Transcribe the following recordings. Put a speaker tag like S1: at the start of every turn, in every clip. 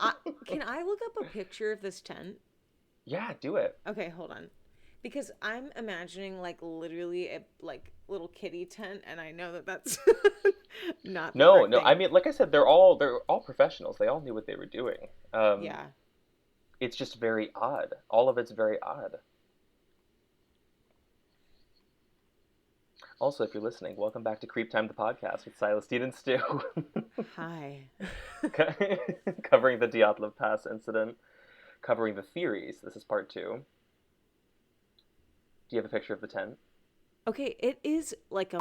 S1: I, can I look up a picture of this tent?
S2: Yeah, do it.
S1: Okay, hold on. Because I'm imagining like literally a like little kitty tent, and I know that that's not the
S2: No,
S1: correct
S2: no.
S1: thing.
S2: I mean, like I said, they're all professionals. They all knew what they were doing.
S1: Yeah.
S2: It's just very odd. All of it's very odd. Also, if you're listening, welcome back to CreepTime, the podcast with Silas Dean and Stu,
S1: Hi.
S2: covering the Dyatlov Pass incident, covering the theories. This is part two. Do you have a picture of the tent?
S1: Okay, it is like a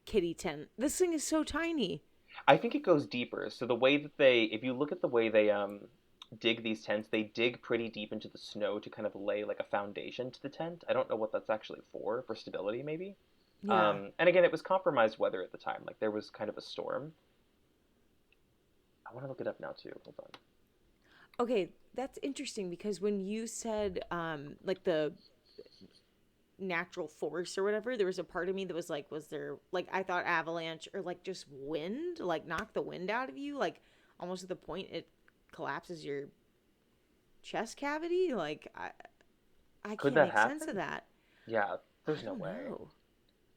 S1: kitty tent. This thing is so tiny.
S2: I think it goes deeper. So the way that if you look at the way they dig these tents, they dig pretty deep into the snow to kind of lay like a foundation to the tent. I don't know what that's actually for stability maybe.
S1: Yeah.
S2: And again, it was compromised weather at the time. Like there was kind of a storm. I want to look it up now too. Hold on.
S1: Okay, that's interesting because when you said like the natural force or whatever, there was a part of me that was like, was there like I thought avalanche or like just wind, like knock the wind out of you, like almost to the point it collapses your chest cavity. Like I
S2: Could
S1: can't
S2: that
S1: make sense of
S2: happen?
S1: that.
S2: Yeah,
S1: I
S2: there's no
S1: don't
S2: way.
S1: know.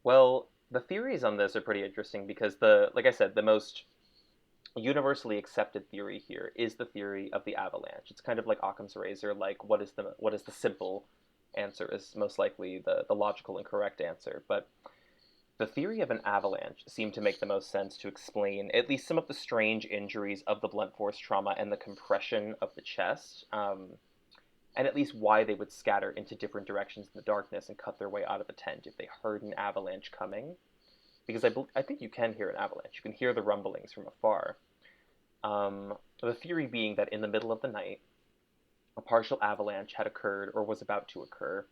S2: Well, the theories on this are pretty interesting because like I said, the most universally accepted theory here is the theory of the avalanche. It's kind of like Occam's razor, like what is the simple answer is most likely the logical and correct answer. But the theory of an avalanche seemed to make the most sense to explain at least some of the strange injuries of the blunt force trauma and the compression of the chest, and at least why they would scatter into different directions in the darkness and cut their way out of the tent if they heard an avalanche coming. Because I think you can hear an avalanche. You can hear the rumblings from afar. The theory being that in the middle of the night, a partial avalanche had occurred or was about to occur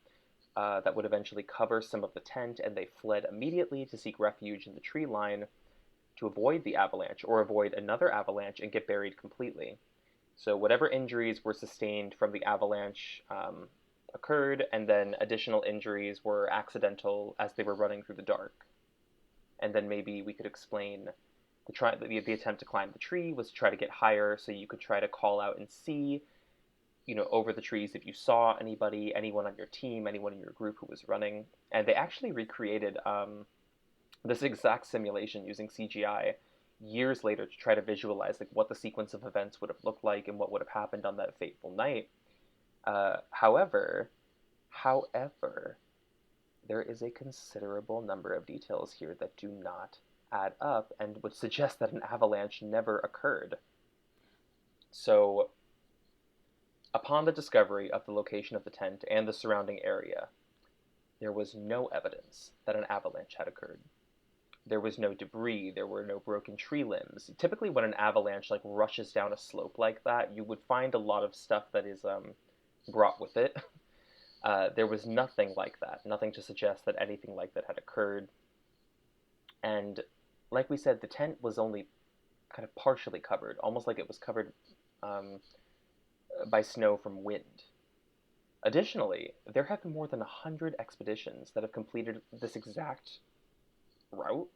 S2: that would eventually cover some of the tent, and they fled immediately to seek refuge in the tree line to avoid the avalanche or avoid another avalanche and get buried completely. So, whatever injuries were sustained from the avalanche occurred, and then additional injuries were accidental as they were running through the dark. And then maybe we could explain the attempt to climb the tree was to try to get higher so you could try to call out and see over the trees if you saw anybody, anyone on your team, anyone in your group who was running. And they actually recreated this exact simulation using CGI years later to try to visualize like what the sequence of events would have looked like and what would have happened on that fateful night. However, there is a considerable number of details here that do not add up and would suggest that an avalanche never occurred. So, upon the discovery of the location of the tent and the surrounding area, there was no evidence that an avalanche had occurred. There was no debris, there were no broken tree limbs. Typically, when an avalanche like rushes down a slope like that, you would find a lot of stuff that is brought with it. There was nothing like that, nothing to suggest that anything like that had occurred. And like we said, the tent was only kind of partially covered, almost like it was covered um, by snow from wind. Additionally, there have been more than 100 expeditions that have completed this exact route,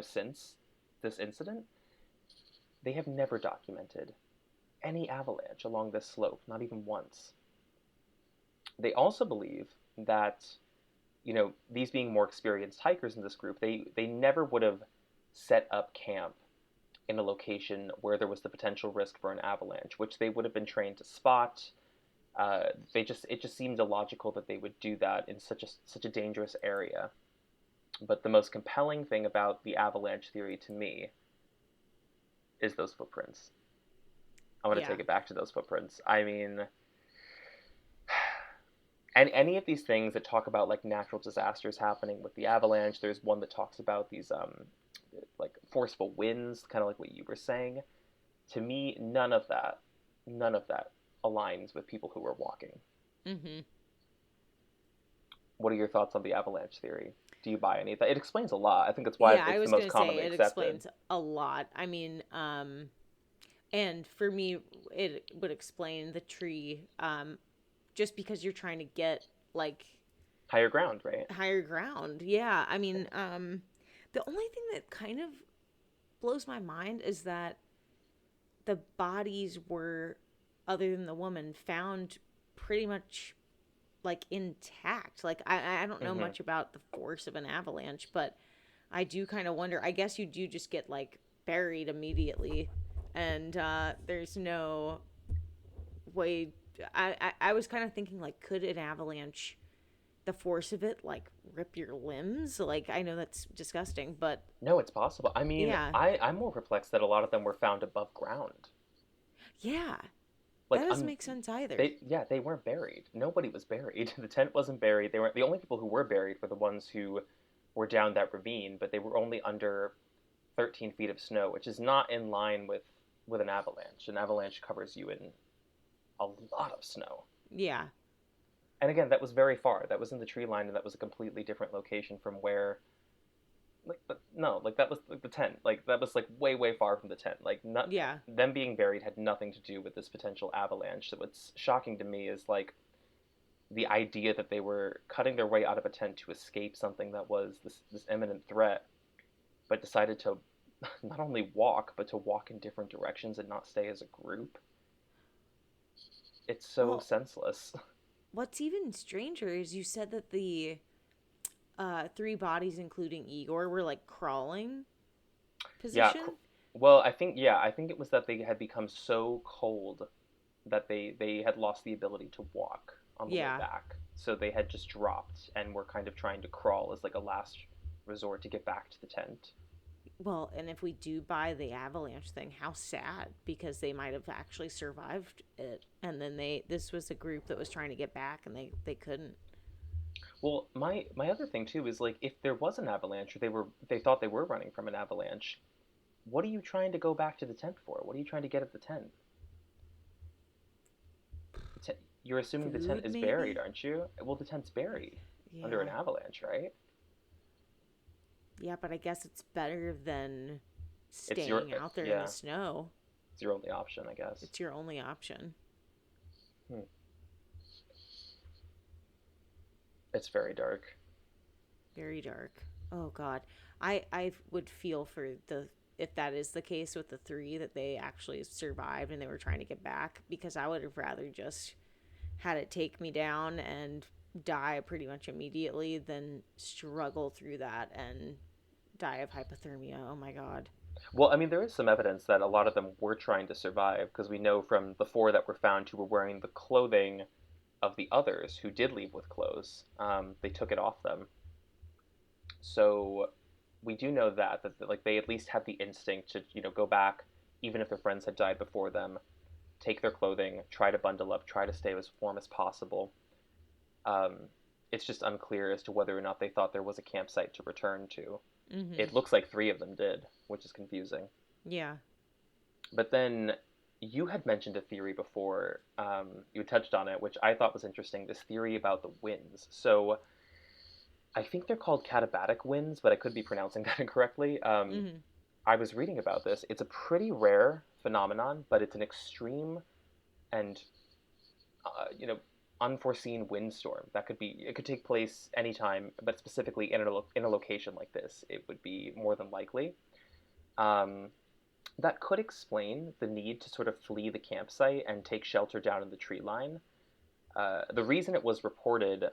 S2: since this incident. They have never documented any avalanche along this slope, not even once. They also believe that, these being more experienced hikers in this group, they never would have set up camp in a location where there was the potential risk for an avalanche, which they would have been trained to spot. It just seemed illogical that they would do that in such a dangerous area. But the most compelling thing about the avalanche theory to me is those footprints. I want to
S1: Yeah.
S2: take it back to those footprints. I mean, and any of these things that talk about like natural disasters happening with the avalanche, there's one that talks about these like forceful winds, kind of like what you were saying. To me, none of that aligns with people who are walking.
S1: Mhm.
S2: What are your thoughts on the avalanche theory? Do you buy any of that? It explains a lot. I think that's why
S1: Yeah, I
S2: it's the
S1: was
S2: most
S1: going to say
S2: commonly
S1: it
S2: accepted.
S1: explains a lot. I mean, and for me it would explain the tree just because you're trying to get like
S2: Higher ground, right?
S1: higher ground. Yeah, I mean, the only thing that kind of blows my mind is that the bodies were, other than the woman, found pretty much like intact. Like I don't know
S2: Hmm.
S1: much about the force of an avalanche, but I do kind of wonder. I guess you do just get like buried immediately, and there's no way. I was kind of thinking like, could an avalanche, the force of it, like rip your limbs? Like I know that's disgusting, but
S2: No, it's possible. I mean,
S1: yeah,
S2: I'm more perplexed that a lot of them were found above ground.
S1: yeah, that
S2: Like,
S1: doesn't make sense either.
S2: they weren't buried. Nobody was buried. The tent wasn't buried. They weren't the only people who were buried were the ones who were down that ravine, but they were only under 13 feet of snow, which is not in line with an avalanche. An avalanche covers you in a lot of snow.
S1: Yeah.
S2: And again, that was very far. That was in the tree line, and that was a completely different location from where, like, but no, like that was like the tent. Like that was like way far from the tent. Like not
S1: Yeah.
S2: them being buried had nothing to do with this potential avalanche. So what's shocking to me is like the idea that they were cutting their way out of a tent to escape something that was this imminent threat, but decided to not only walk but to walk in different directions and not stay as a group. It's so
S1: Well,
S2: senseless.
S1: what's even stranger is you said that the three bodies, including Igor, were like crawling
S2: Yeah.
S1: position.
S2: Well, I think it was that they had become so cold that they had lost the ability to walk on the way
S1: Yeah.
S2: back. So they had just dropped and were kind of trying to crawl as like a last resort to get back to the tent.
S1: Well, and if we do buy the avalanche thing, how sad, because they might have actually survived it, and then this was a group that was trying to get back, and they couldn't.
S2: Well, my other thing too is like if there was an avalanche or they thought they were running from an avalanche, what are you trying to go back to the tent for? What are you trying to get at the tent? You're assuming the tent
S1: Food,
S2: is buried,
S1: maybe.
S2: aren't you? Well, the tent's buried under an
S1: Yeah.
S2: avalanche, right?
S1: Yeah, but I guess it's better than
S2: It's your
S1: staying out there in the
S2: yeah,
S1: snow.
S2: it's your only option, I guess.
S1: It's your only option.
S2: Hmm. It's very dark.
S1: Very dark. Oh God, I would feel for the, if that is the case with the three, that they actually survived and they were trying to get back, because I would have rather just had it take me down and die pretty much immediately than struggle through that and die of hypothermia. Oh my God.
S2: Well, I mean, there is some evidence that a lot of them were trying to survive because we know from the four that were found who were wearing the clothing of the others who did leave with clothes. They took it off them. So we do know that like they at least had the instinct to go back, even if their friends had died before them, take their clothing, try to bundle up, try to stay as warm as possible. Um, it's just unclear as to whether or not they thought there was a campsite to return to.
S1: Mm-hmm.
S2: It looks like three of them did, which is confusing.
S1: Yeah.
S2: But then you had mentioned a theory before. You touched on it, which I thought was interesting. This theory about the winds. So I think they're called katabatic winds, but I could be pronouncing that incorrectly.
S1: Mm-hmm.
S2: I was reading about this. It's a pretty rare phenomenon, but it's an extreme and uh, you know unforeseen windstorm that could be. It could take place anytime, but specifically in a location like this, it would be more than likely. Um, that could explain the need to sort of flee the campsite and take shelter down in the tree line. The reason it was reported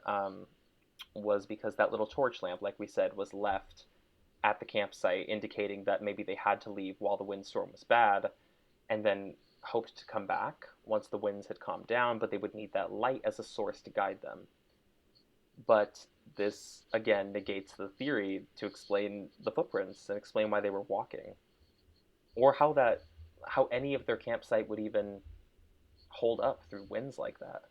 S2: was because that little torch lamp, like we said, was left at the campsite, indicating that maybe they had to leave while the windstorm was bad, and then hoped to come back once the winds had calmed down, but they would need that light as a source to guide them. But this, again, negates the theory to explain the footprints and explain why they were walking, or how any of their campsite would even hold up through winds like that.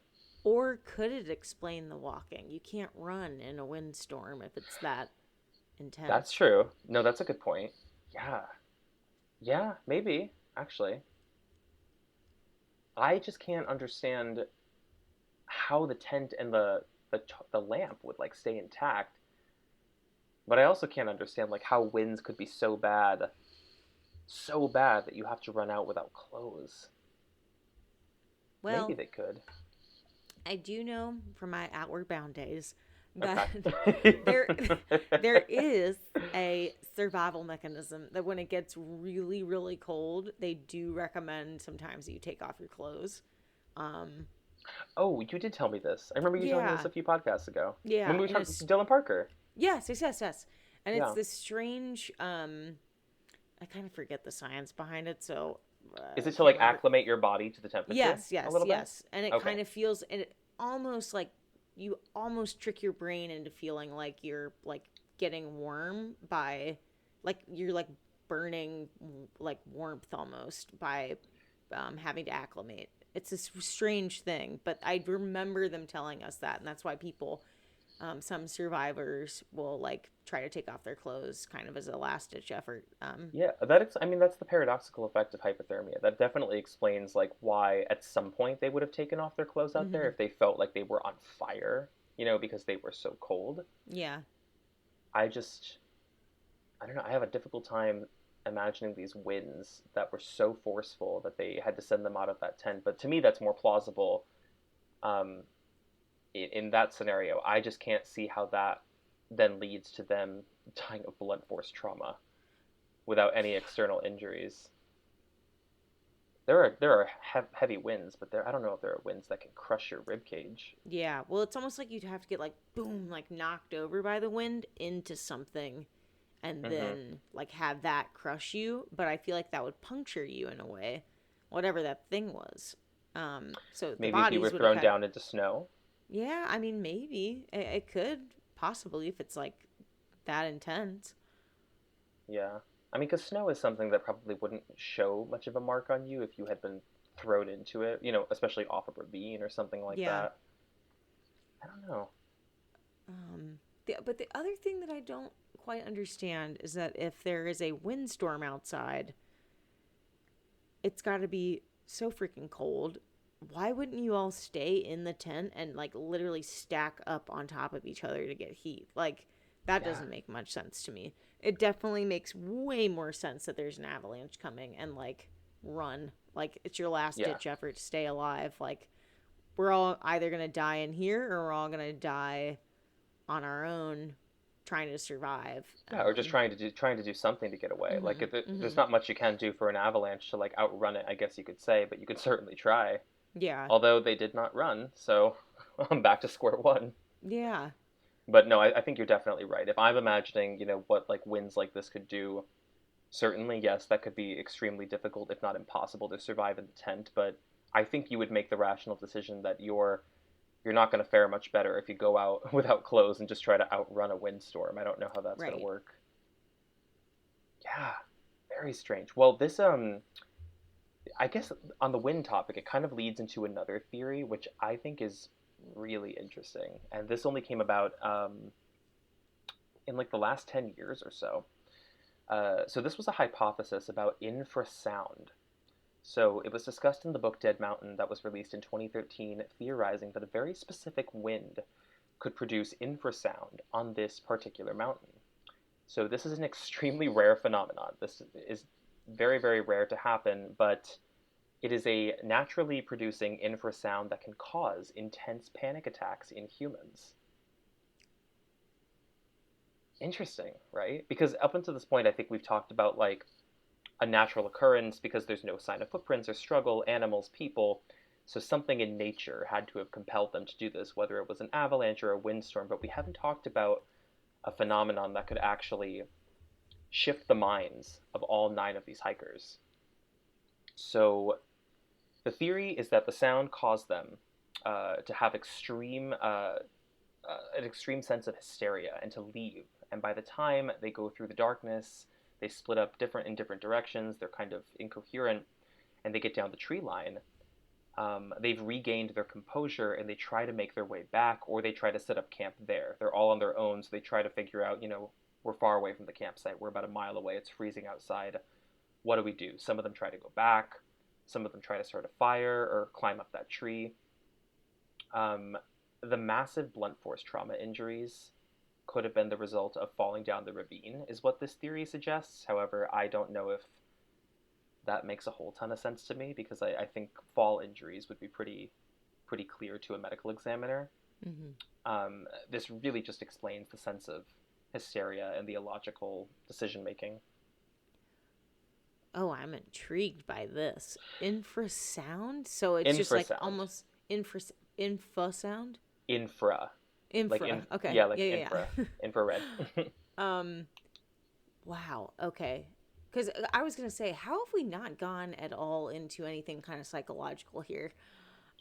S1: Or could it explain the walking? You can't run in a windstorm if it's that
S2: That's
S1: intense.
S2: true. No, that's a good point. Yeah. Yeah, maybe, actually. I just can't understand how the tent and the lamp would like stay intact, but I also can't understand like how winds could be so bad that you have to run out without clothes. Maybe
S1: Well,
S2: they could.
S1: I do know from my Outward Bound days that
S2: Okay.
S1: there there is a survival mechanism that when it gets really really cold, they do recommend sometimes that you take off your clothes. Um,
S2: Oh, you did tell me this. I remember you telling me this
S1: yeah,
S2: a few podcasts ago.
S1: yeah,
S2: When we were
S1: and
S2: talking
S1: it's
S2: Dylan Parker.
S1: yes, yes, yes, yes, and it's
S2: Yeah.
S1: this strange. I kind of forget the science behind it, so
S2: Is
S1: I
S2: it to
S1: can't
S2: like
S1: remember.
S2: acclimate your body to the temperature
S1: Yes,
S2: a
S1: yes,
S2: little bit?
S1: yes. And it
S2: Okay.
S1: kind of feels, and it almost like you almost trick your brain into feeling like you're like getting warm by, like you're like burning like warmth almost by having to acclimate. It's this strange thing, but I remember them telling us that, and that's why people, some survivors will like try to take off their clothes kind of as a last ditch effort.
S2: Yeah, I mean that's the paradoxical effect of hypothermia. That definitely explains like why at some point they would have taken off their clothes out there
S1: Mm-hmm.
S2: if they felt like they were on fire, because they were so cold.
S1: Yeah.
S2: I just I don't know, I have a difficult time imagining these winds that were so forceful that they had to send them out of that tent. But to me that's more plausible um in that scenario. I just can't see how that then leads to them dying of blunt force trauma without any external injuries. There are heavy winds, but I don't know if there are winds that can crush your rib cage.
S1: Yeah, well, it's almost like you'd have to get like boom, like knocked over by the wind into something and
S2: Hmm.
S1: then like have that crush you. But I feel like that would puncture you in a way, whatever that thing was. So the
S2: Maybe if you were
S1: bodies would have
S2: thrown
S1: had,
S2: down into snow.
S1: yeah, I mean, maybe it could possibly if it's like that intense.
S2: Yeah, I mean, because snow is something that probably wouldn't show much of a mark on you if you had been thrown into it. Especially off a ravine or something like
S1: Yeah.
S2: that. I don't know.
S1: But the other thing that I don't quite understand is that if there is a windstorm outside, it's got to be so freaking cold. Why wouldn't you all stay in the tent and like literally stack up on top of each other to get heat? Like that
S2: Yeah,
S1: doesn't make much sense to me. It definitely makes way more sense that there's an avalanche coming and like run. Like it's your last
S2: yeah,
S1: ditch effort to stay alive. Like we're all either going to die in here or we're all going to die on our own trying to survive.
S2: yeah. Or just trying to do something to get away. Like
S1: Mhm.
S2: there's
S1: Mhm.
S2: not much you can do for an avalanche to like outrun it, I guess you could say, but you could certainly try.
S1: Yeah.
S2: Although they did not run, so I'm back to square one.
S1: Yeah.
S2: But no, I think you're definitely right. If I'm imagining, what like winds like this could do, certainly yes, that could be extremely difficult, if not impossible, to survive in the tent. But I think you would make the rational decision that you're not going to fare much better if you go out without clothes and just try to outrun a windstorm. I don't know how that's going to
S1: Right.
S2: work. Yeah, very strange. Well, this I guess on the wind topic, it kind of leads into another theory, which I think is really interesting. And this only came about in like the last 10 years or so. So this was a hypothesis about infrasound. So it was discussed in the book Dead Mountain that was released in 2013, theorizing that a very specific wind could produce infrasound on this particular mountain. So this is an extremely rare phenomenon. This is very, very rare to happen, but it is a naturally producing infrasound that can cause intense panic attacks in humans. Interesting, right? Because up until this point, I think we've talked about like a natural occurrence because there's no sign of footprints or struggle, animals, people. So something in nature had to have compelled them to do this, whether it was an avalanche or a windstorm. But we haven't talked about a phenomenon that could actually shift the minds of all nine of these hikers. So the theory is that the sound caused them to have an extreme sense of hysteria and to leave. And by the time they go through the darkness, they split up in different directions. They're kind of incoherent, and they get down the tree line. They've regained their composure, and they try to make their way back, or they try to set up camp there. They're all on their own, so they try to figure out, we're far away from the campsite. We're about a mile away. It's freezing outside. What do we do? Some of them try to go back. Some of them try to start a fire or climb up that tree. Um, the massive blunt force trauma injuries could have been the result of falling down the ravine, is what this theory suggests. However, I don't know if that makes a whole ton of sense to me because I think fall injuries would be pretty clear to a medical examiner.
S1: Hmm.
S2: This really just explains the sense of hysteria and the illogical decision making.
S1: Oh, I'm intrigued by this. Infrasound? So it's just like
S2: Infrasound.
S1: almost infosound?
S2: Infra. Like
S1: Infra. Okay.
S2: yeah, like
S1: Yeah,
S2: infra.
S1: yeah.
S2: Infrared.
S1: Um, wow. Okay. Because I was going to say, how have we not gone at all into anything kind of psychological here?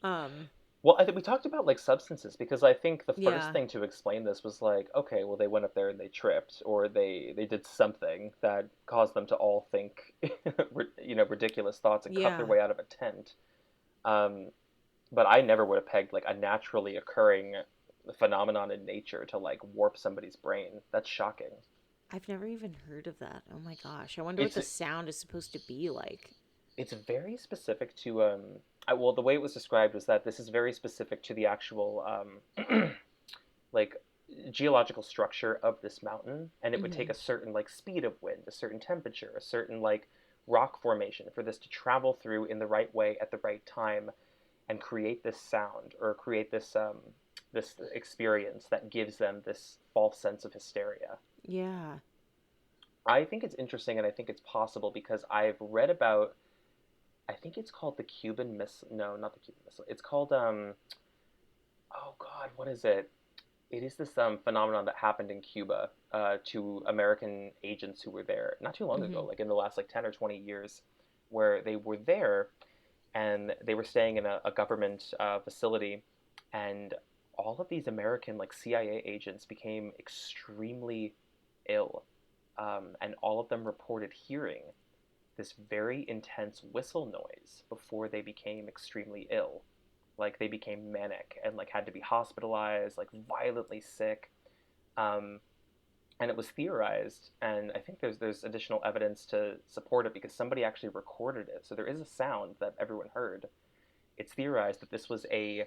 S1: Um,
S2: Well, I think we talked about like substances because I think the first
S1: yeah.
S2: thing to explain this was like, okay, well they went up there and they tripped or they did something that caused them to all think, ridiculous thoughts and cut their
S1: Yeah.
S2: way out of a tent. Um, but I never would have pegged like a naturally occurring phenomenon in nature to like warp somebody's brain. That's shocking.
S1: I've never even heard of that. Oh my gosh. I wonder what
S2: It's
S1: the sound is supposed to be like.
S2: it's very specific to well the way it was described was that this is very specific to the actual like geological structure of this mountain, and it would take
S1: Mm-hmm.
S2: a certain like speed of wind, a certain temperature, a certain like rock formation for this to travel through in the right way at the right time and create this sound or create this experience that gives them this false sense of hysteria.
S1: Yeah.
S2: I think it's interesting and I think it's possible because I've read about, I think it's called the Cuban Missile. No, not the Cuban Missile. It's called oh God, what is it? It is this phenomenon that happened in Cuba to American agents who were there not too long
S1: Mm-hmm.
S2: ago, like in the last like 10 or 20 years, where they were there and they were staying in a government facility, and all of these American like CIA agents became extremely ill, and all of them reported hearing this very intense whistle noise before they became extremely ill. Like they became manic and like had to be hospitalized, like violently sick. Um, and it was theorized, and I think there's additional evidence to support it because somebody actually recorded it. So there is a sound that everyone heard. It's theorized that this was a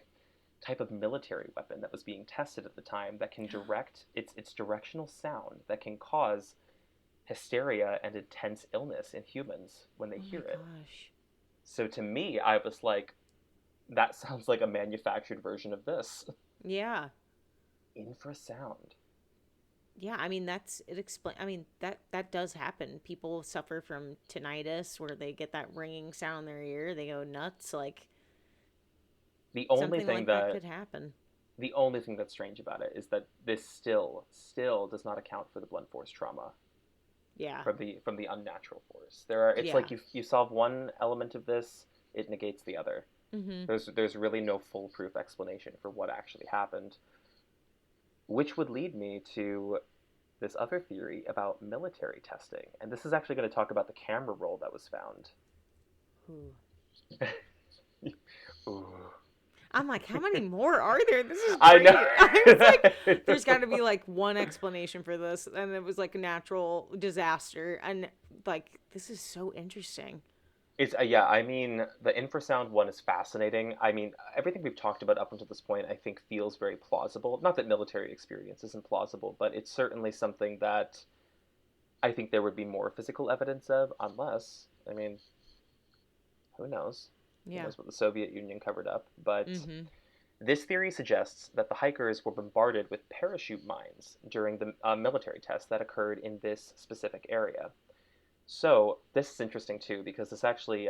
S2: type of military weapon that was being tested at the time that can direct its directional sound that can cause hysteria and intense illness in humans when they
S1: Oh my
S2: hear it.
S1: gosh.
S2: So to me, I was like, that sounds like a manufactured version of this.
S1: Yeah.
S2: Infrasound.
S1: Yeah, I mean that's it explain I mean that does happen. People suffer from tinnitus where they get that ringing sound in their ear, they go nuts like
S2: The only
S1: something
S2: thing
S1: like that
S2: that
S1: could happen.
S2: the only thing that's strange about it is that this still does not account for the blunt force trauma
S1: Yeah.
S2: from the unnatural force. There are it's
S1: Yeah.
S2: like you solve one element of this, it negates the other.
S1: Mhm.
S2: There's really no foolproof explanation for what actually happened, which would lead me to this other theory about military testing. And this is actually going to talk about the camera roll that was found.
S1: Ooh.
S2: Ooh.
S1: I'm like, how many more are there? This is
S2: I know.
S1: great. I was like,
S2: I
S1: there's got to
S2: know.
S1: be like one explanation for this, and it was like a natural disaster, and like this is so interesting.
S2: It's yeah, I mean, the infrasound one is fascinating. I mean, everything we've talked about up until this point, I think feels very plausible. Not that military experience isn't plausible, but it's certainly something that I think there would be more physical evidence of, unless, I mean, who knows? Who
S1: Yeah.
S2: knows what the Soviet Union covered up? But
S1: Mhm.
S2: this theory suggests that the hikers were bombarded with parachute mines during the military tests that occurred in this specific area. So this is interesting too because this actually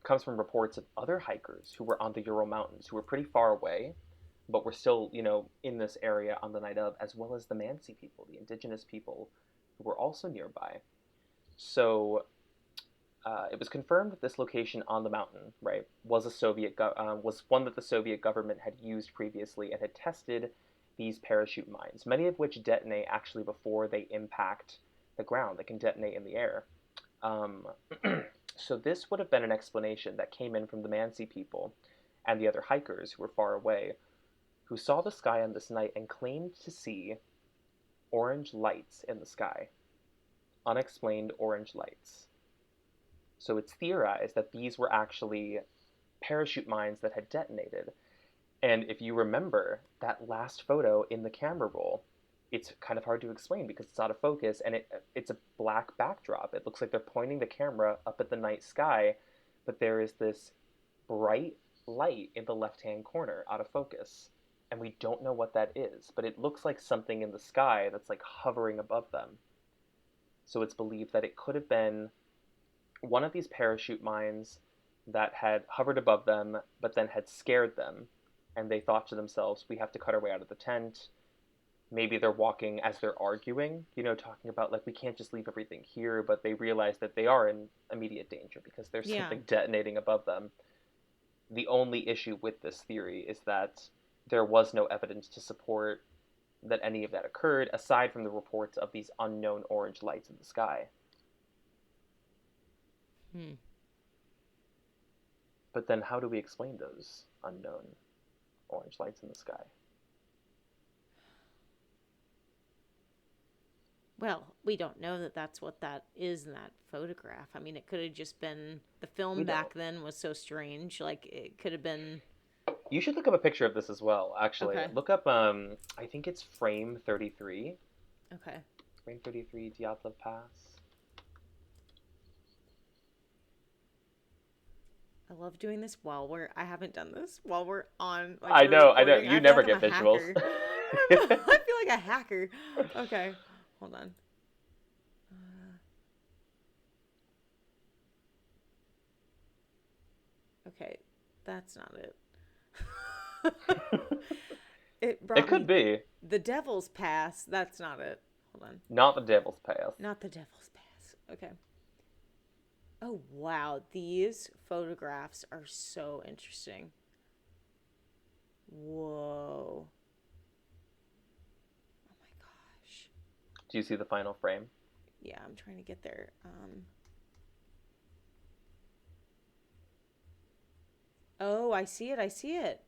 S2: comes from reports of other hikers who were on the Ural Mountains who were pretty far away, but were still, in this area on the night of, as well as the Mansi people, the indigenous people who were also nearby. So it was confirmed that this location on the mountain, right, was was one that the Soviet government had used previously and had tested these parachute mines, many of which detonate actually before they impact the ground. They can detonate in the air. Um, so this would have been an explanation that came in from the Mansi people and the other hikers who were far away, who saw the sky on this night and claimed to see orange lights in the sky, unexplained orange lights. So it's theorized that these were actually parachute mines that had detonated. And if you remember that last photo in the camera roll, it's kind of hard to explain because it's out of focus and it's a black backdrop. It looks like they're pointing the camera up at the night sky, but there is this bright light in the left-hand corner out of focus. and we don't know what that is, but it looks like something in the sky that's like hovering above them. So it's believed that it could have been one of these parachute mines that had hovered above them, but then had scared them. And they thought to themselves, we have to cut our way out of the tent. Maybe they're walking as they're arguing, talking about like, we can't just leave everything here, but they realize that they are in immediate danger because there's
S1: Yeah.
S2: something detonating above them. The only issue with this theory is that there was no evidence to support that any of that occurred, aside from the reports of these unknown orange lights in the sky.
S1: Hmm.
S2: But then how do we explain those unknown orange lights in the sky?
S1: Well, we don't know that that's what that is in that photograph. I mean, it could have just been the
S2: We
S1: film
S2: don't.
S1: back then was so strange. Like it could have been.
S2: You should look up a picture of this as well, actually.
S1: Okay.
S2: Look up, I think it's frame 33.
S1: Okay.
S2: Frame 33, Dyatlov Pass.
S1: I love doing this while I haven't done this while we're on, like,
S2: I
S1: we're
S2: know, I know.
S1: recording. I
S2: You
S1: feel
S2: never
S1: like I'm a
S2: get visuals.
S1: hacker. I feel like a hacker. Okay. Hold on. Okay. That's not it. It
S2: It
S1: brought
S2: could
S1: me
S2: be.
S1: the Devil's Pass. That's not it. Hold on.
S2: Not the Devil's Pass.
S1: Not the Devil's Pass. Okay. Oh, wow. These photographs are so interesting. Whoa. Oh my gosh.
S2: Do you see the final frame?
S1: Yeah, I'm trying to get there. Oh, I see it. I see it.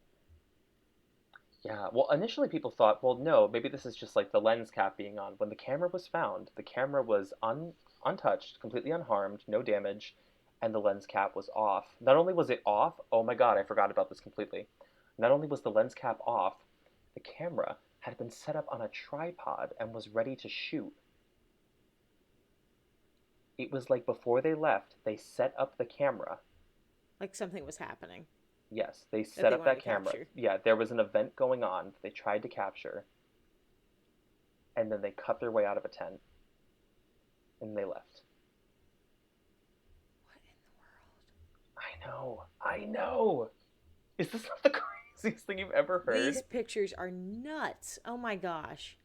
S2: Yeah, well, initially people thought, well, no, maybe this is just like the lens cap being on. When the camera was found, the camera was untouched, completely unharmed, no damage, and the lens cap was off. Not only was it off, oh my God, I forgot about this completely. Not only was the lens cap off, the camera had been set up on a tripod and was ready to shoot. It was like before they left, they set up the camera.
S1: Like something was happening
S2: Yes, they
S1: that
S2: set
S1: they
S2: up
S1: wanted
S2: that
S1: to
S2: camera.
S1: capture.
S2: Yeah, there was an event going on that they tried to capture, and then they cut their way out of a tent and they left.
S1: What in the world?
S2: I know. Is this not the craziest thing you've ever
S1: These
S2: heard?
S1: pictures are nuts. Oh my gosh.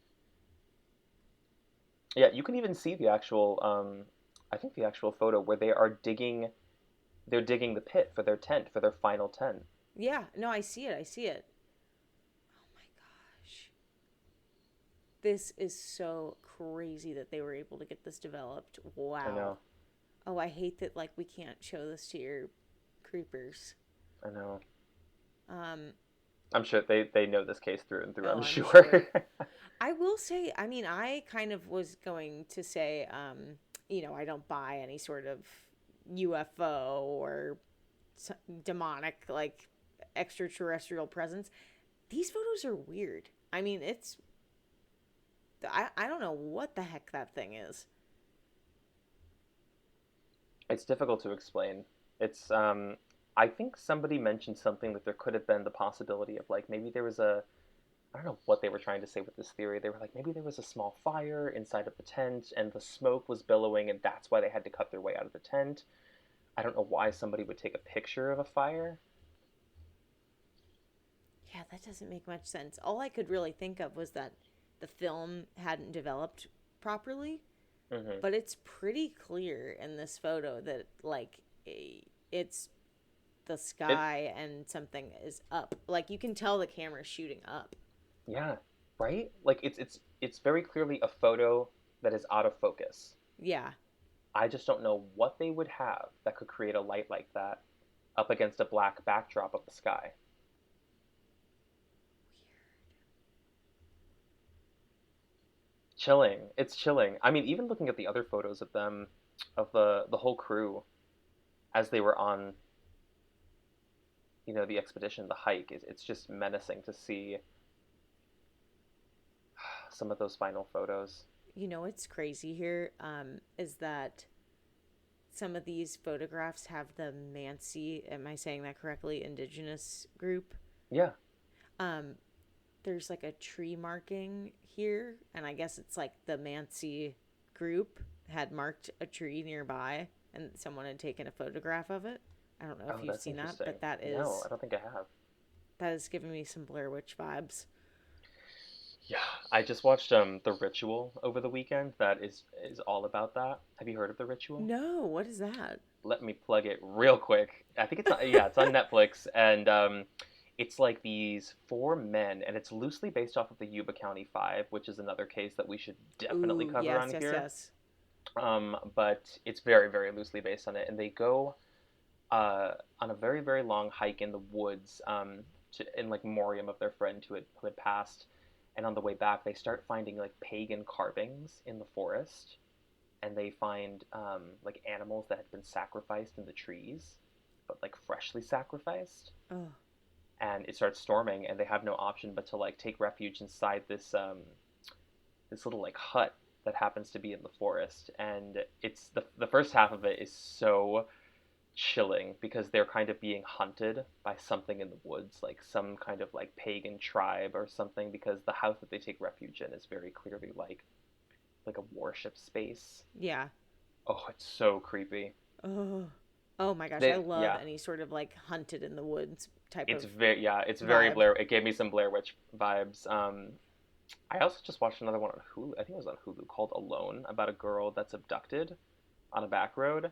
S2: Yeah, you can even see the actual, I think the actual photo where they're digging the pit for their tent, for their final tent.
S1: Yeah, no, I see it. I see it. Oh my gosh. This is so crazy that they were able to get this developed.
S2: I
S1: Wow.
S2: know,
S1: Oh, I hate that, like, we can't show this to your creepers.
S2: I know.
S1: Um,
S2: I'm sure they know this case through and through,
S1: oh,
S2: I'm
S1: I'm
S2: sure.
S1: sure. I will say, I mean, I kind of was going to say, I don't buy any sort of UFO or demonic, like, extraterrestrial presence. These photos are weird. I mean, I don't know what the heck that thing is.
S2: It's difficult to explain. It's I think somebody mentioned something that there could have been the possibility of like maybe there was a I don't know what they were trying to say with this theory. They were like maybe there was a small fire inside of the tent and the smoke was billowing and that's why they had to cut their way out of the tent. I don't know why somebody would take a picture of a fire.
S1: Yeah, that doesn't make much sense. All I could really think of was that the film hadn't developed properly,
S2: Hmm.
S1: but it's pretty clear in this photo that, like, it's the
S2: It
S1: sky and something is up. Like, you can tell the camera's shooting up.
S2: yeah, right? Like it's very clearly a photo that is out of focus.
S1: Yeah.
S2: I just don't know what they would have that could create a light like that up against a black backdrop of the sky. Chilling. It's chilling. I mean, even looking at the other photos of them, of the whole crew as they were on, the expedition, the hike, it's just menacing to see some of those final photos.
S1: You know what's crazy here is that some of these photographs have the Mansi, am I saying that correctly, indigenous group.
S2: Yeah.
S1: Um, there's like a tree marking here, and I guess it's like the Mansi group had marked a tree nearby, and someone had taken a photograph of it. I don't know if
S2: Oh,
S1: you've
S2: that's
S1: seen that,
S2: interesting.
S1: but
S2: No, I don't think I have.
S1: that is giving me some Blair Witch vibes.
S2: Yeah, I just watched The Ritual over the weekend. That is all about that. Have you heard of The Ritual?
S1: No, what is that?
S2: Let me plug it real quick. I think it's on, yeah, it's on Netflix, and it's like these four men, and it's loosely based off of the Yuba County Five, which is another case that we should definitely
S1: Ooh,
S2: cover
S1: yes,
S2: on
S1: yes,
S2: here.
S1: yes.
S2: But it's very, very loosely based on it, and they go on a very, very long hike in the woods in like memoriam of their friend who had passed. And on the way back, they start finding like pagan carvings in the forest, and they find like animals that had been sacrificed in the trees, but like freshly sacrificed.
S1: Oh,
S2: And it starts storming, and they have no option but to like take refuge inside this little like hut that happens to be in the forest. And it's the first half of it is so chilling because they're kind of being hunted by something in the woods, like some kind of like pagan tribe or something, because the house that they take refuge in is very clearly like a worship space.
S1: yeah.
S2: Oh, it's so creepy.
S1: Oh, oh my gosh, I
S2: They
S1: love
S2: yeah,
S1: any sort of like hunted in the woods type
S2: it's
S1: of
S2: very yeah, it's very
S1: vibe.
S2: Blair. It gave me some Blair Witch vibes. I also just watched another one on Hulu. I think it was on Hulu called Alone, about a girl that's abducted on a back road.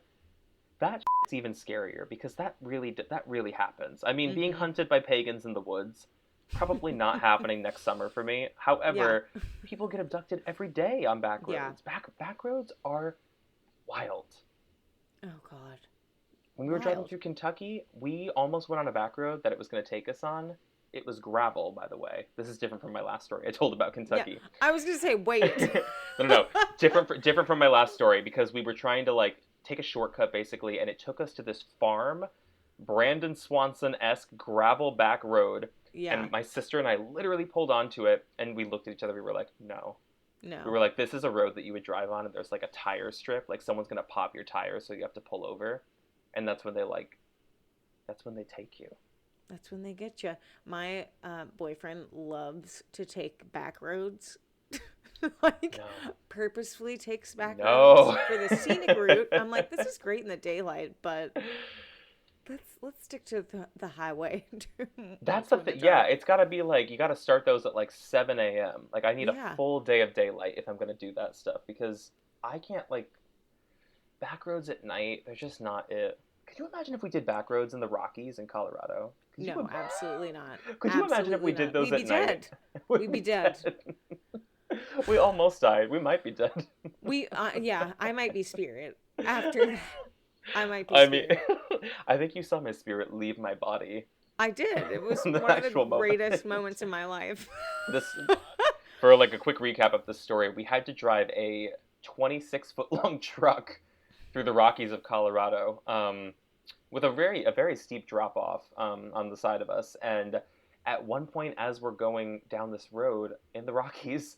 S2: That is even scarier because that really happens. I mean, being
S1: Mm-hmm.
S2: hunted by pagans in the woods, probably not happening next summer for me.
S1: Yeah,
S2: However, people get abducted every day on back
S1: yeah.
S2: roads. Back roads are wild.
S1: Oh God,
S2: When we were driving
S1: wild.
S2: through Kentucky, we almost went on a back road that it was going to take us on. It was gravel, by the way. This is different from my last story I told about
S1: Yeah,
S2: Kentucky.
S1: I was gonna say, wait.
S2: No. Different from my last story because we were trying to like take a shortcut basically, and it took us to this farm, Brandon Swanson-esque gravel back road,
S1: Yeah,
S2: and my sister and I literally pulled onto it, and we looked at each other. We were like, no. We
S1: no,
S2: were like, this is a road that you would drive on, and there's like a tire strip, like someone's gonna pop your tires, so you have to pull over, and that's when they take you.
S1: that's when they get you. My boyfriend loves to take back roads, like
S2: No,
S1: purposefully takes back roads
S2: no.
S1: for the scenic route. I'm like, this is great in the daylight, but let's stick to the highway
S2: That's
S1: once
S2: the
S1: we're in the
S2: thing. Yeah,
S1: dark.
S2: it's got to be like you got to start those at like 7 a.m. Like I need a
S1: Yeah.
S2: full day of daylight if I'm gonna do that stuff because I can't like back roads at night. They're just not it. Could you imagine if we did back roads in the Rockies in Colorado?
S1: No, absolutely not.
S2: Could you imagine if
S1: Absolutely
S2: we did
S1: not.
S2: those
S1: We'd be
S2: at night?
S1: dead.
S2: We'd
S1: We'd be
S2: be
S1: dead.
S2: dead. We almost died. We might be dead.
S1: Yeah, I might be spirit. After that, I might be
S2: I mean,
S1: spirit.
S2: I think you saw my spirit leave my body
S1: I did. It was
S2: in the
S1: one of the
S2: actual moment.
S1: greatest moments in my life.
S2: This For like a quick recap of the story, we had to drive a 26-foot long truck through the Rockies of Colorado, with a very steep drop off on the side of us. And at one point, as we're going down this road in the Rockies,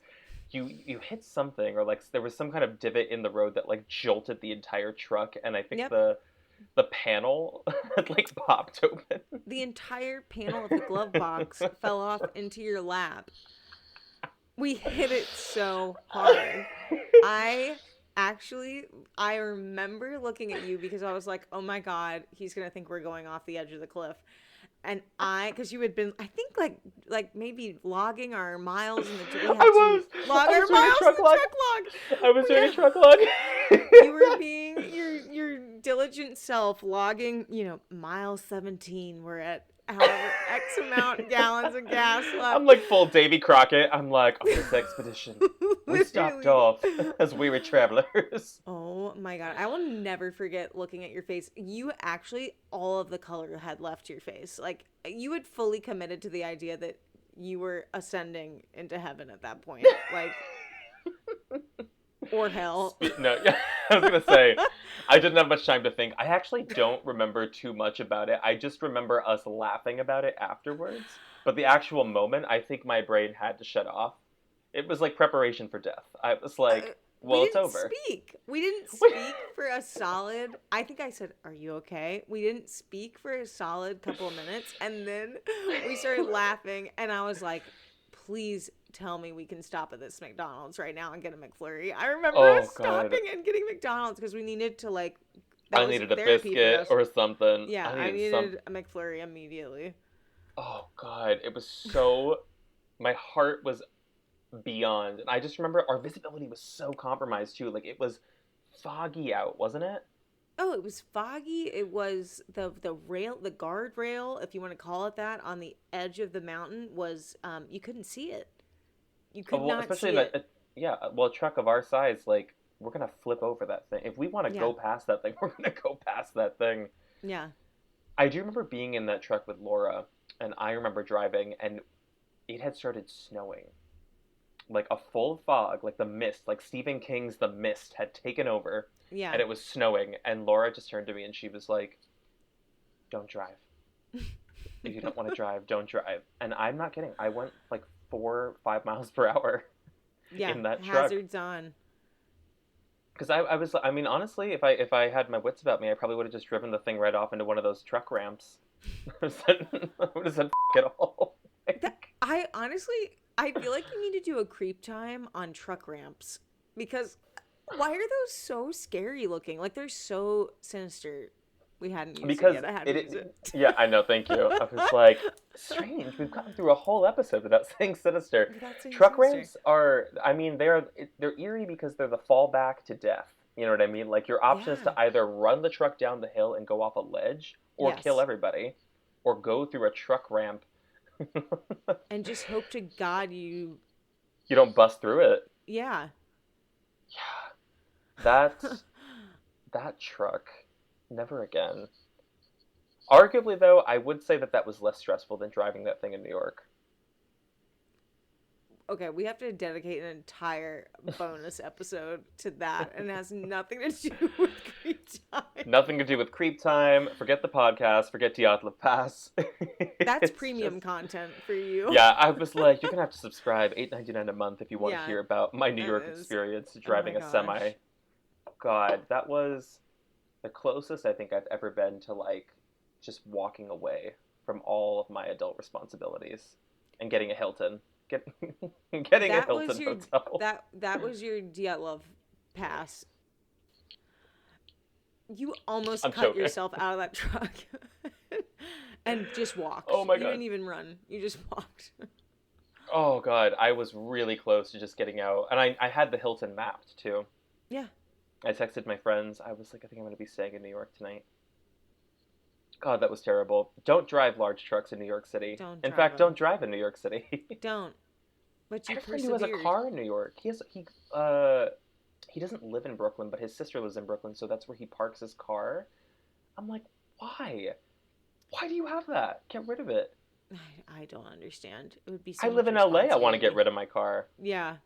S2: you hit something, or like there was some kind of divot in the road that like jolted the entire truck, and I think
S1: Yep.
S2: the panel had like popped open.
S1: The entire panel of the glove box fell off into your lap. We hit it so hard. I actually I remember looking at you because I was like, "Oh my god, he's going to think we're going off the edge of the cliff." And because you had been, I think like maybe logging our miles in the we had to log
S2: I
S1: our
S2: was doing a
S1: miles in
S2: truck
S1: the
S2: log.
S1: truck log.
S2: I was doing a
S1: We
S2: truck log.
S1: You were being your diligent self logging, mile 17. We're at however X amount gallons of gas
S2: I'm
S1: left.
S2: like full Davy Crockett. I'm like, on this expedition, we stopped
S1: Literally.
S2: off as we were travelers.
S1: Oh my god. I will never forget looking at your face. You actually, all of the color had left your face. Like, you had fully committed to the idea that you were ascending into heaven at that point. Like, or hell.
S2: No, I was gonna say, I didn't have much time to think. I actually don't remember too much about it. I just remember us laughing about it afterwards. But the actual moment, I think my brain had to shut off. It was like preparation for death. I was like,
S1: We
S2: well, it's
S1: didn't
S2: over.
S1: speak. We didn't speak for a solid. I think I said, "Are you okay?" We didn't speak for a solid couple of minutes, and then we started laughing, and I was like, please tell me we can stop at this McDonald's right now and get a McFlurry. I remember us
S2: Oh God,
S1: stopping and getting McDonald's because we needed to like, that
S2: I
S1: was
S2: needed a
S1: therapy for
S2: biscuit
S1: us.
S2: or something.
S1: Yeah,
S2: I
S1: I
S2: needed some.
S1: needed a McFlurry immediately.
S2: Oh God, it was so. My heart was beyond, and I just remember our visibility was so compromised too. Like it was foggy out, wasn't it?
S1: Oh, it was foggy. It was the rail, the guardrail, if you want to call it that, on the edge of the mountain was you couldn't see it. You
S2: Oh,
S1: could
S2: well,
S1: not
S2: especially
S1: see
S2: in
S1: it.
S2: yeah, well, a truck of our size, like we're gonna flip over that thing. If we want to
S1: Yeah.
S2: go past that thing, we're gonna go past that thing.
S1: Yeah.
S2: I do remember being in that truck with Laura, and I remember driving, and it had started snowing, like a full fog, like the mist, like Stephen King's The Mist had taken over,
S1: Yeah.
S2: and it was snowing. And Laura just turned to me and she was like, "Don't drive. If you don't want to drive, don't drive." And I'm not kidding. I went like 4 or 5 miles per hour
S1: Yeah.
S2: in that truck.
S1: Hazards on.
S2: Because I was, I mean, honestly, if I had my wits about me, I probably would have just driven the thing right off into one of those truck ramps. I would have said, "F it all."
S1: I honestly, I feel like you need to do a creep time on truck ramps because why are those so scary looking? Like they're so sinister. We hadn't used it
S2: Because
S1: yet. I had to use
S2: it,
S1: it.
S2: yeah, I know, thank you. I was like, strange, we've gotten through a whole episode without saying sinister.
S1: Without saying
S2: Truck
S1: sinister.
S2: ramps are, I mean, they're eerie because they're the fallback to death. You know what I mean? Like your option is
S1: Yeah.
S2: to either run the truck down the hill and go off a ledge, or kill
S1: Yes.
S2: everybody, or go through a truck ramp.
S1: And just hope to God you.
S2: You don't bust through it.
S1: Yeah.
S2: Yeah, that truck, never again. Arguably, though, I would say that that was less stressful than driving that thing in New York.
S1: Okay, we have to dedicate an entire bonus episode to that, and it has nothing to do with creep time.
S2: Nothing to do with creep time. Forget the podcast. Forget Dyatlov Pass.
S1: That's
S2: It's
S1: premium
S2: just,
S1: content for you.
S2: yeah. I was like, you're gonna have to subscribe, $8.99 a month if you want to
S1: Yeah,
S2: hear about my New
S1: it
S2: York
S1: is.
S2: experience
S1: Oh my
S2: driving a semi.
S1: gosh.
S2: God, that was the closest I think I've ever been to like just walking away from all of my adult responsibilities and getting a Hilton. Get, getting a
S1: That was
S2: Hilton
S1: your
S2: hotel.
S1: that was your Dyatlov pass. You almost
S2: I'm
S1: cut
S2: joking.
S1: yourself out of that truck and just
S2: Oh
S1: walked.
S2: my
S1: You
S2: god.
S1: didn't even run. You just walked.
S2: Oh god, I was really close to just getting out. And I had the Hilton mapped too.
S1: Yeah.
S2: I texted my friends. I was like, I think I'm going to be staying in New York tonight. God, that was terrible. Don't drive large trucks in New York City.
S1: Don't
S2: In
S1: drive
S2: fact, don't
S1: them.
S2: drive in New York City.
S1: Don't. But
S2: I
S1: you
S2: have a friend who has a
S1: persevered.
S2: car in New York. He doesn't live in Brooklyn, but his sister lives in Brooklyn, so that's where he parks his car. I'm like, why? Why do you have that? Get rid of it.
S1: I don't understand. It would be
S2: I
S1: so
S2: live
S1: much
S2: in LA. I want to get
S1: responsibility.
S2: rid of my car.
S1: Yeah.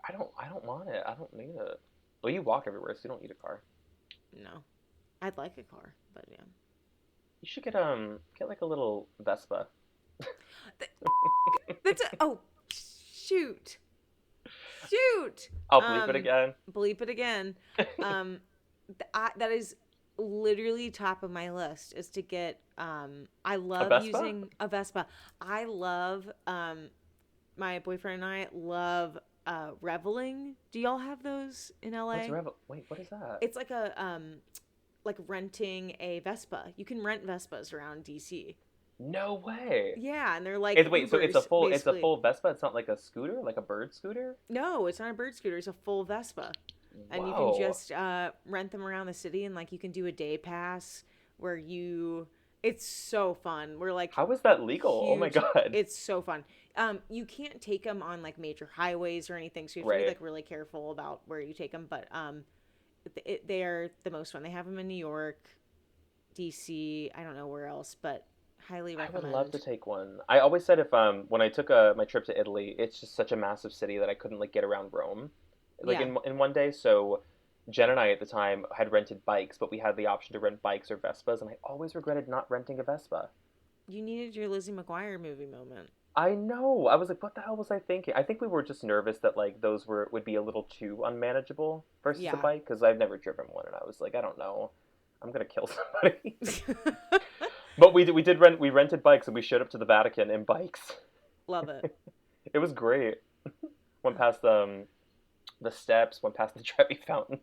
S2: I don't want it. I don't need it. Well, you walk everywhere, so you don't need a car.
S1: No. I'd like a car, but yeah.
S2: You should get like a little Vespa.
S1: That's oh shoot. Shoot.
S2: I'll bleep it again.
S1: Bleep it again. Um that is literally top of my list is to get I
S2: A
S1: love
S2: Vespa?
S1: using a Vespa. I love my boyfriend and I love reveling. Do y'all have those in
S2: What's
S1: LA?
S2: Revel? Wait, what is that?
S1: It's like renting a Vespa. You can rent Vespas around DC.
S2: No way.
S1: Yeah, and they're like
S2: Wait, so
S1: Ubers
S2: it's a
S1: basically.
S2: full Vespa. It's not like a scooter, like a bird scooter.
S1: No, it's not a bird scooter. It's a full Vespa. And you can
S2: Whoa.
S1: just rent them around the city and like you can do a day pass where you it's so fun. We're like
S2: How is that legal? Oh my
S1: huge.
S2: god.
S1: It's so fun. You can't take them on like major highways or anything, so you have to be
S2: Right.
S1: like really careful about where you take them. But they are the most fun. They have them in New York, DC. I don't know where else, but highly
S2: I would love to
S1: recommend.
S2: take one. I always said if when I took my trip to Italy, it's just such a massive city that I couldn't like get around Rome, like
S1: Yeah,
S2: in one day. So Jen and I at the time had rented bikes, but we had the option to rent bikes or Vespas, and I always regretted not renting a Vespa.
S1: you needed your Lizzie McGuire movie moment.
S2: I know. I was like, what the hell was I thinking? I think we were just nervous that like those would be a little too unmanageable versus a
S1: Yeah.
S2: bike because I've never driven one, and I was like, I don't know, I'm gonna kill somebody. But we rented bikes and we showed up to the Vatican in bikes.
S1: Love it.
S2: It was great. Went past the steps, went past the Trevi Fountain.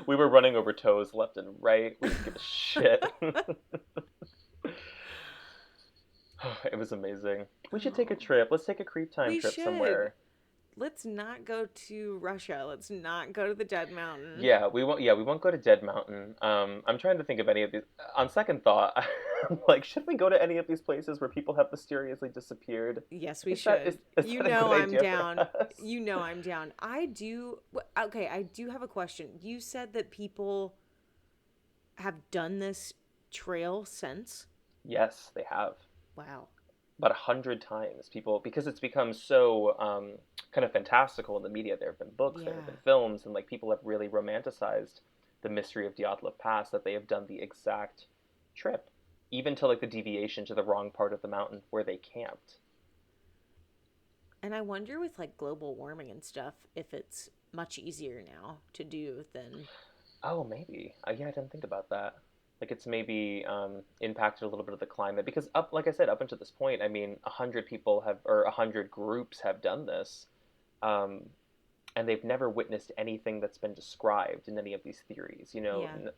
S2: We were running over toes left and right. We didn't give a shit. It was amazing. We should take a
S1: Oh,
S2: trip. Let's take a creep time
S1: we
S2: trip
S1: should.
S2: somewhere.
S1: Let's not go to Russia. Let's not go to the Dead Mountain.
S2: Yeah, we won't. Yeah, we won't go to Dead Mountain. I'm trying to think of any of these. On second thought, I'm like, should we go to any of these places where people have mysteriously disappeared?
S1: Yes, we
S2: Is that
S1: should.
S2: is
S1: You
S2: that a good
S1: know I'm
S2: idea for
S1: down.
S2: us?
S1: You know I'm down. Okay, I do have a question. You said that people have done this trail since?
S2: Yes, they have.
S1: Wow.
S2: About 100 times. People, because it's become so kind of fantastical in the media. There have been books, there have
S1: Yeah.
S2: been films, and like people have really romanticized the mystery of Dyatlov Pass, that they have done the exact trip, even to like the deviation to the wrong part of the mountain where they camped.
S1: And I wonder with like global warming and stuff if it's much easier now to do than
S2: Oh, maybe. Yeah, I didn't think about that. Like it's maybe impacted a little bit of the climate because up, like I said, up until this point, I mean, 100 people have, or 100 groups have done this, um, and they've never witnessed anything that's been described in any of these theories.
S1: yeah.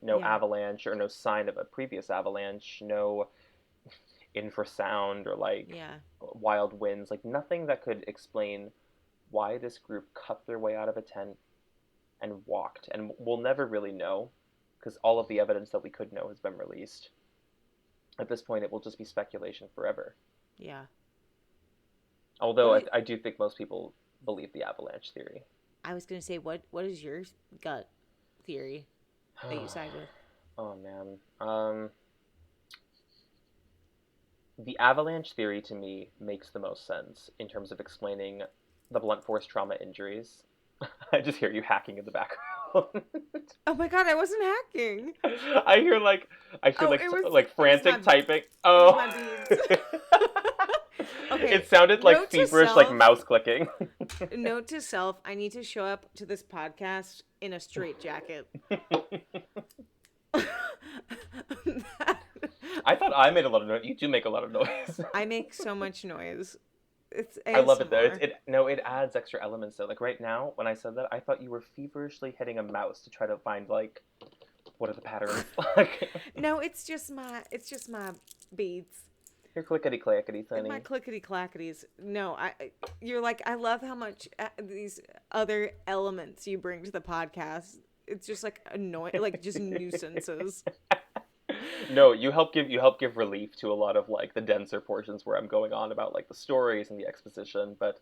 S2: No
S1: Yeah.
S2: avalanche or no sign of a previous avalanche, no infrasound or like
S1: Yeah.
S2: wild winds, like nothing that could explain why this group cut their way out of a tent and walked. And we'll never really know because all of the evidence that we could know has been released. At this point, it will just be speculation forever.
S1: Yeah.
S2: Although
S1: What
S2: I do think most people believe the avalanche theory.
S1: I was going to say what is your gut theory that you side with?
S2: Oh man. The avalanche theory to me makes the most sense in terms of explaining the blunt force trauma injuries. I just hear you hacking in the background.
S1: Oh my god, I wasn't hacking.
S2: I hear like
S1: Oh, it was
S2: like
S1: it was my
S2: frantic typing.
S1: it was
S2: Oh.
S1: my beads. Okay,
S2: It sounded like
S1: note to
S2: feverish like
S1: self,
S2: mouse clicking.
S1: note to self, I need to show up to this podcast in a straight jacket.
S2: I thought I made a lot of noise. You do make a lot of noise.
S1: I make so much noise. It's
S2: I love it though.
S1: ASMR.
S2: It adds extra elements though. Like right now, when I said that, I thought you were feverishly hitting a mouse to try to find like what are the patterns like.
S1: No, it's just my beads.
S2: Your clickety clackety,
S1: My
S2: Sunny.
S1: clickety clackities. No, you're like I love how much these other elements you bring to the podcast. It's just like annoying, like just nuisances.
S2: No, you help give relief to a lot of like the denser portions where I'm going on about like the stories and the exposition, but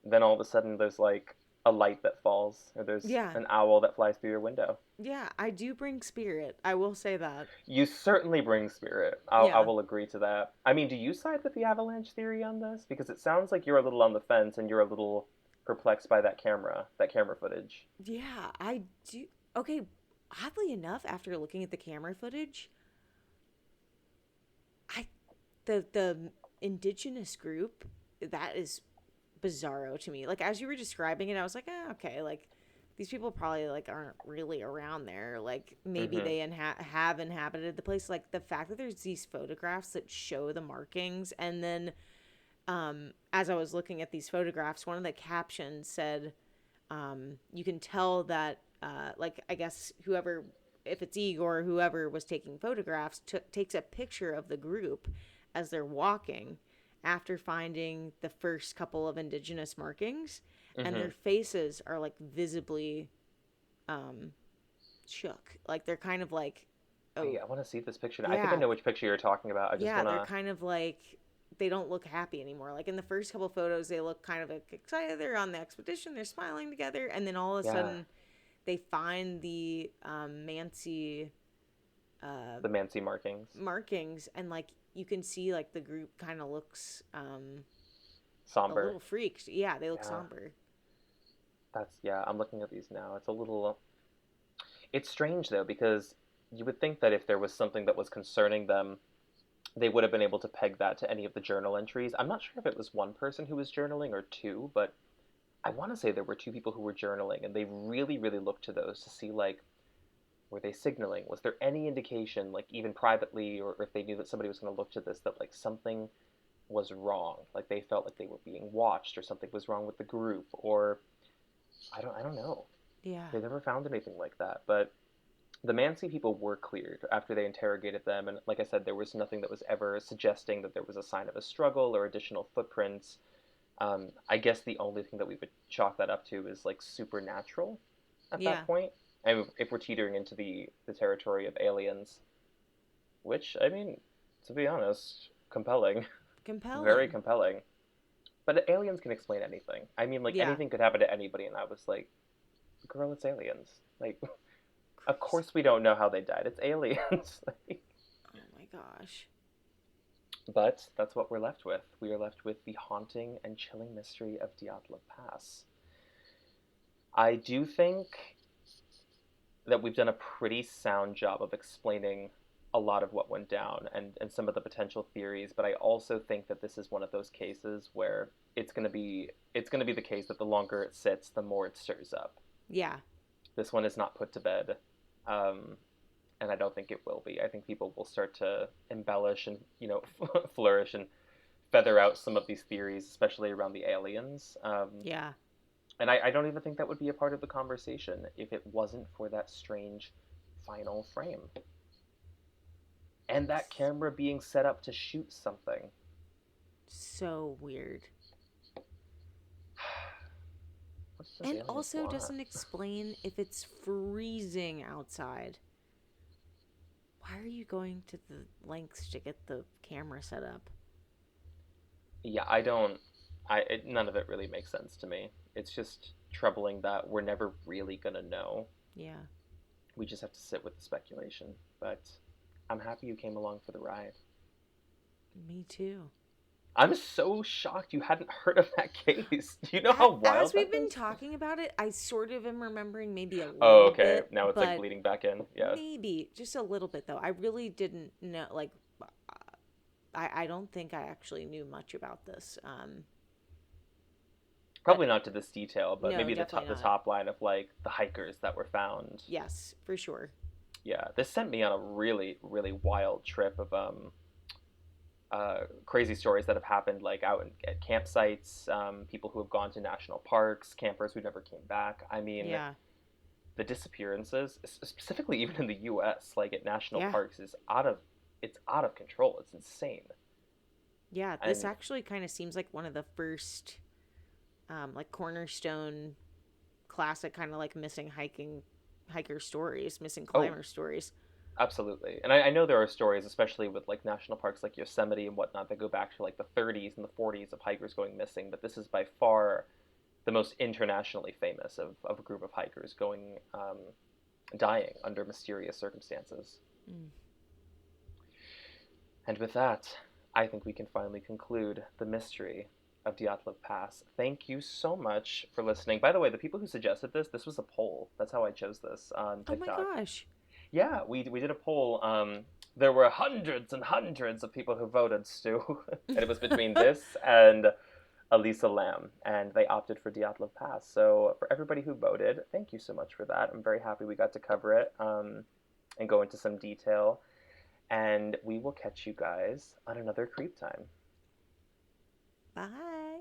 S2: then all of a sudden there's like a light that falls or there's
S1: Yeah,
S2: an owl that flies through your window.
S1: yeah, I do bring spirit. I will say that.
S2: You certainly bring spirit. I
S1: Yeah,
S2: will agree to that. I mean, do you side with the avalanche theory on this? Because it sounds like you're a little on the fence and you're a little perplexed by that camera footage.
S1: yeah, I do. Okay, oddly enough, after looking at the camera footage, I the indigenous group that is bizarro to me. Like as you were describing it, I was like, okay, like these people probably like aren't really around there. Like maybe
S2: Mm-hmm.
S1: they have inhabited the place. Like the fact that there's these photographs that show the markings, and then as I was looking at these photographs, one of the captions said, you can tell that like I guess whoever, if it's Igor, whoever was taking photographs, takes a picture of the group as they're walking after finding the first couple of indigenous markings, and
S2: Mm-hmm.
S1: their faces are like visibly um, shook. Like they're kind of like,
S2: Wait,
S1: oh,
S2: I want to see this picture. I think I
S1: yeah,
S2: know which picture you're talking about. I just
S1: yeah,
S2: want
S1: they're
S2: to.
S1: kind of like, they don't look happy anymore. Like in the first couple photos, they look kind of like excited. They're on the expedition. They're smiling together, and then all of a
S2: Yeah,
S1: sudden, they find the Mansi
S2: the Mansi markings.
S1: markings, and like you can see like the group kind of looks a
S2: Somber.
S1: little freaked. Yeah, they look
S2: Yeah,
S1: somber.
S2: yeah, I'm looking at these now. It's a little. It's strange though, because you would think that if there was something that was concerning them, they would have been able to peg that to any of the journal entries. I'm not sure if it was one person who was journaling or two, but I want to say there were two people who were journaling, and they really, really looked to those to see like were they signaling? Was there any indication, like even privately, or if they knew that somebody was going to look to this, that like something was wrong. Like they felt like they were being watched, or something was wrong with the group, or I don't know.
S1: Yeah.
S2: They never found anything like that. But the Mansi people were cleared after they interrogated them, and like I said, there was nothing that was ever suggesting that there was a sign of a struggle or additional footprints. I guess the only thing that we would chalk that up to is like supernatural at
S1: Yeah.
S2: that point. And if we're teetering into the territory of aliens, which, I mean, to be honest, compelling, very
S1: Compelling.
S2: compelling. But aliens can explain anything. I mean, like
S1: Yeah.
S2: anything could happen to anybody, and I was like, girl, it's aliens. Like, of
S1: Crazy.
S2: course we don't know how they died. It's aliens. Like,
S1: Oh my gosh.
S2: but that's what we're left with. We are left with the haunting and chilling mystery of Dyatlov Pass. I do think that we've done a pretty sound job of explaining a lot of what went down, and some of the potential theories, but I also think that this is one of those cases where it's gonna be the case that the longer it sits, the more it stirs up.
S1: Yeah.
S2: This one is not put to bed. Um, and I don't think it will be. I think people will start to embellish and flourish and feather out some of these theories, especially around the aliens.
S1: Yeah.
S2: And I don't even think that would be a part of the conversation if it wasn't for that strange final frame and that camera being set up to shoot something.
S1: So weird.
S2: What do those
S1: And
S2: aliens
S1: also
S2: want?
S1: doesn't explain if it's freezing outside. Why are you going to the lengths to get the camera set up?
S2: Yeah, I don't. None of it really makes sense to me. It's just troubling that we're never really gonna know.
S1: Yeah.
S2: We just have to sit with the speculation. But I'm happy you came along for the ride.
S1: Me too.
S2: I'm so shocked you hadn't heard of that case. Do you know how
S1: As
S2: wild
S1: we've
S2: that
S1: been
S2: is?
S1: talking about it, I sort of am remembering maybe a
S2: Oh,
S1: little
S2: okay.
S1: bit,
S2: Now it's like
S1: but
S2: bleeding back in. Yeah.
S1: maybe just a little bit though. I really didn't know. Like, I don't think I actually knew much about this. But
S2: Probably not to this detail, but
S1: no,
S2: maybe the
S1: definitely
S2: top the
S1: not.
S2: top line of like the hikers that were found.
S1: Yes, for sure.
S2: Yeah, this sent me on a really really wild trip of crazy stories that have happened like out at campsites, people who have gone to national parks, campers who never came back. I mean,
S1: Yeah.
S2: the disappearances, specifically even in the U.S., like at national
S1: Yeah.
S2: parks, it's out of control. It's insane.
S1: Yeah. This
S2: And
S1: actually kind of seems like one of the first, like cornerstone classic kind of like missing hiker stories, missing
S2: oh,
S1: climber stories.
S2: absolutely. And I know there are stories, especially with like national parks like Yosemite and whatnot, that go back to like the 30s and the 40s of hikers going missing. But this is by far the most internationally famous of a group of hikers going dying under mysterious circumstances.
S1: Mm.
S2: And with that, I think we can finally conclude the mystery of Dyatlov Pass. Thank you so much for listening. By the way, the people who suggested this was a poll. That's how I chose this on
S1: Oh my
S2: TikTok.
S1: gosh.
S2: Yeah, we did a poll. There were hundreds and hundreds of people who voted, Stu, and it was between this and Elisa Lam, and they opted for Dyatlov Pass. So for everybody who voted, thank you so much for that. I'm very happy we got to cover it and go into some detail. And we will catch you guys on another Creep Time.
S1: Bye.